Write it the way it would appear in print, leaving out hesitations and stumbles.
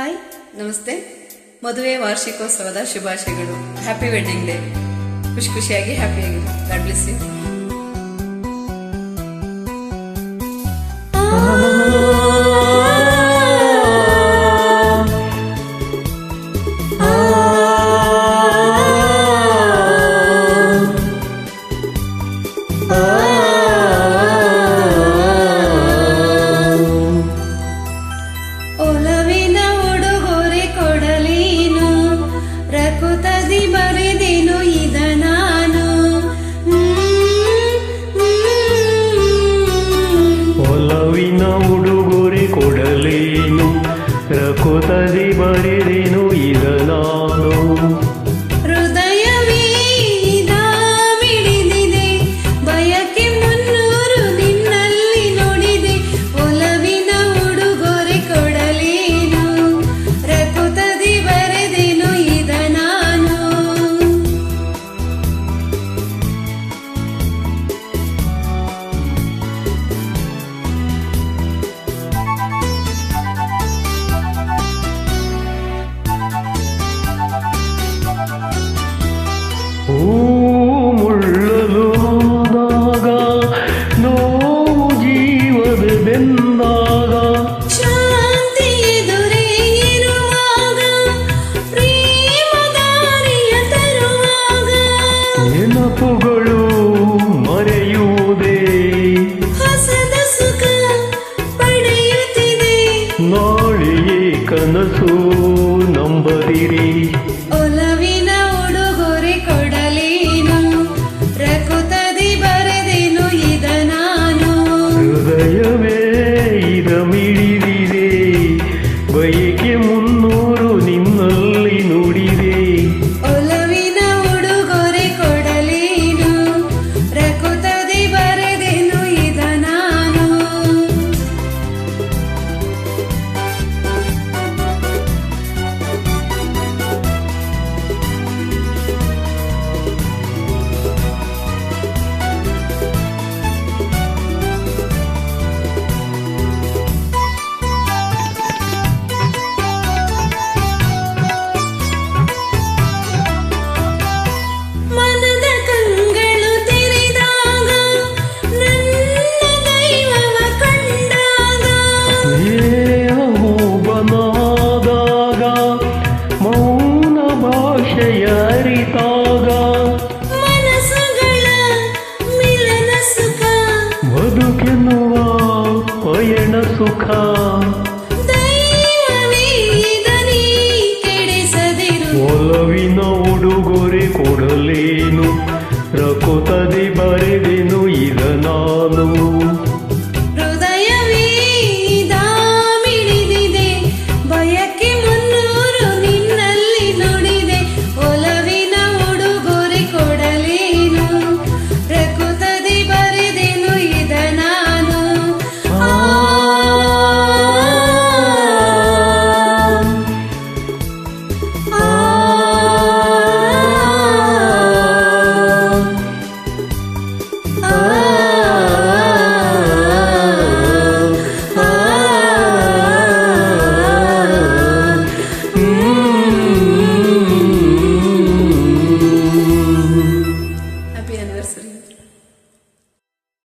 Hi, ನಮಸ್ತೆ. ಮದುವೆ ವಾರ್ಷಿಕೋತ್ಸವದ ಶುಭಾಶಯಗಳು. Happy wedding day. ಖುಷಿಯಾಗಿ ಹ್ಯಾಪಿಯಾಗಿ. God bless you. ಒಲವಿನ ಉಡುಗೊರೆ ಕೊಡಲೇನು, ರಕುತದಿ ಬರೆದೇನು ಇದ ನಾನು. ಒಲವಿನ ಉಡುಗೊರೆ ಕೊಡಲೇನು, ರಕುತದಿ ಬರೆದೇನು ಇದ ನಾನು. ಹೃದಯವೇ ಮಿಡಿದಿದೆ, ಬಯಕೆ ಮುನ್ನೂರು ನಿನ್ನಲ್ಲಿ ನೋಡಿದೆ. ಒಲವಿನ ಉಡುಗೊರೆ ಕೊಡಲೇನು, ರಕುತದಿ ಬರೆದೇನು ಇದ ನಾನು. ಮುಳ್ಳಲು ಹೋದಾಗ, ನೋವು ಜೀವದ ಬೆಂದಾಗ, ಶಾಂತಿ ಎದುರೇ ಇರುವಾಗ, ಪ್ರೇಮ ದಾರಿಯ ತರುವಾಗ, ನೆನಪುಗಳು ಮರೆಯುವುದೇ, ಹೊಸದ ಸುಖ ಪಡೆಯುತ್ತಿದೆ. ನಾಳೆಯೇ ಕನಸು ನಂಬದಿರಿ. ಒಲವಿನ ಉಡುಗೊರೆ ಕೊಡಲೇನು, ರಕುತದಿ ಬರೆದೇನು ಇದ ನಾನು. ಹೃದಯವೇ ಇದ ಮಿಡಿದಿದೆ, ಬಯಕೆ ಮುನ್ನೂರು ನಿನ್ನಲ್ಲಿ ನುಡಿದೆ. ಒಲವಿನ ಉಡುಗೊರೆ ಕೊಡಲೇನು, ರಕುತದಿ ಬರೆದೇನು ಇದ ನಾನು. ಮನದ ಕಂಗಳು ತೆರೆದಾಗ, ನನ್ನ ದೈವವ ಕಂಡಾಗ, ಬನಾದಾಗ, ಮೌನ ಭಾಷೆಯ ಅರಿತಾಗ, ಮನಸ್ಸುಗಳ ಮಿಲನ ಸುಖ, ಬದುಕೆನ್ನುವ ಪಯಣ ಸುಖ.